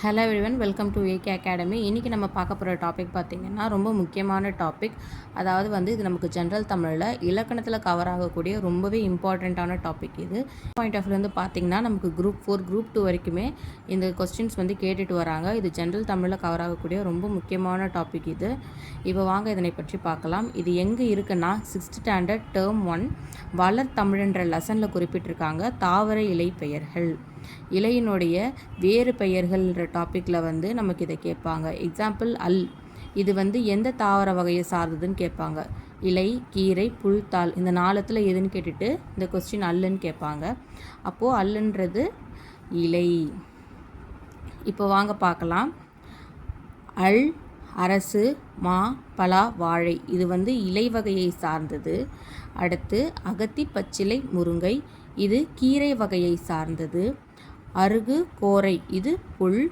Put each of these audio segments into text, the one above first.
Hello everyone, welcome to AK academy. இன்றைக்கி நம்ம பார்க்க போகிற டாபிக் பார்த்திங்கன்னா ரொம்ப முக்கியமான டாபிக். அதாவது இது நமக்கு ஜென்ரல் தமிழில் இலக்கணத்தில் கவர் ஆகக்கூடிய ரொம்பவே இம்பார்ட்டண்ட்டான டாபிக். இது பாயிண்ட் ஆஃப் வியூ பார்த்திங்கன்னா நமக்கு குரூப் 4 குரூப் 2 வரைக்குமே இந்த கொஸ்டின்ஸ் கேட்டுட்டு வராங்க. இது ஜென்ரல் தமிழில் கவர் ஆகக்கூடிய ரொம்ப முக்கியமான டாபிக் இது. இப்போ வாங்க இதனை பற்றி பார்க்கலாம். இது எங்கே இருக்குன்னா 6th ஸ்டாண்டர்ட் டேர்ம் 1 வளர் தமிழ்ன்ற லெசனில் குறிப்பிட்டிருக்காங்க. தாவர இலை பெயர்கள், இலையினுடைய வேறு பெயர்கள்ன்ற டாப்பிக்கில் நமக்கு இதை கேட்பாங்க. எக்ஸாம்பிள் அல், இது எந்த தாவர வகையை சார்ந்ததுன்னு கேட்பாங்க. இலை, கீரை, புல், தாள், இந்த 4த்தில் எதுன்னு கேட்டுட்டு இந்த கொஸ்டின் அல்லுன்னு கேட்பாங்க. அப்போது அல்லுன்றது இலை. இப்போ வாங்க பார்க்கலாம். அல், அரசு, மா, பலா, வாழை, இது இலை வகையை சார்ந்தது. அடுத்து அகத்தி, பச்சிலை, முருங்கை, இது கீரை வகையை சார்ந்தது. அருகு, கோரை, இது புல்.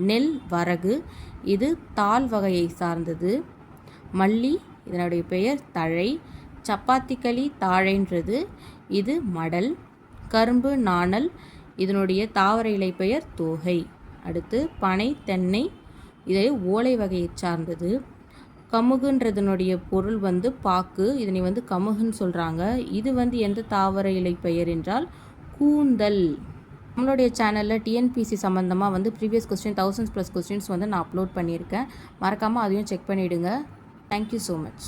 நெல், வரகு, இது தாள் வகையை சார்ந்தது. மல்லி, இதனுடைய பெயர் தழை. சப்பாத்திக்களி, தாழைன்றது, இது மடல். கரும்பு, நாணல், இதனுடைய தாவர இலை பெயர் தோகை. அடுத்து பனை, தென்னை, இது ஓலை வகையை சார்ந்தது. கமுகுன்றதனுடைய பொருள் பாக்கு, இதனை கமுகுன்னு சொல்கிறாங்க. இது எந்த தாவர இலை பெயர் என்றால் கூந்தல். நம்மளுடைய சேனலில் டிஎன்பிசி சம்மந்தமாக ப்ரீவியஸ் கொஸ்டின் 1000+ கொஸ்டின்ஸ் நான் அப்லோட் பண்ணியிருக்கேன். மறக்காமல் அதையும் செக் பண்ணிவிடுங்க. Thank you so much.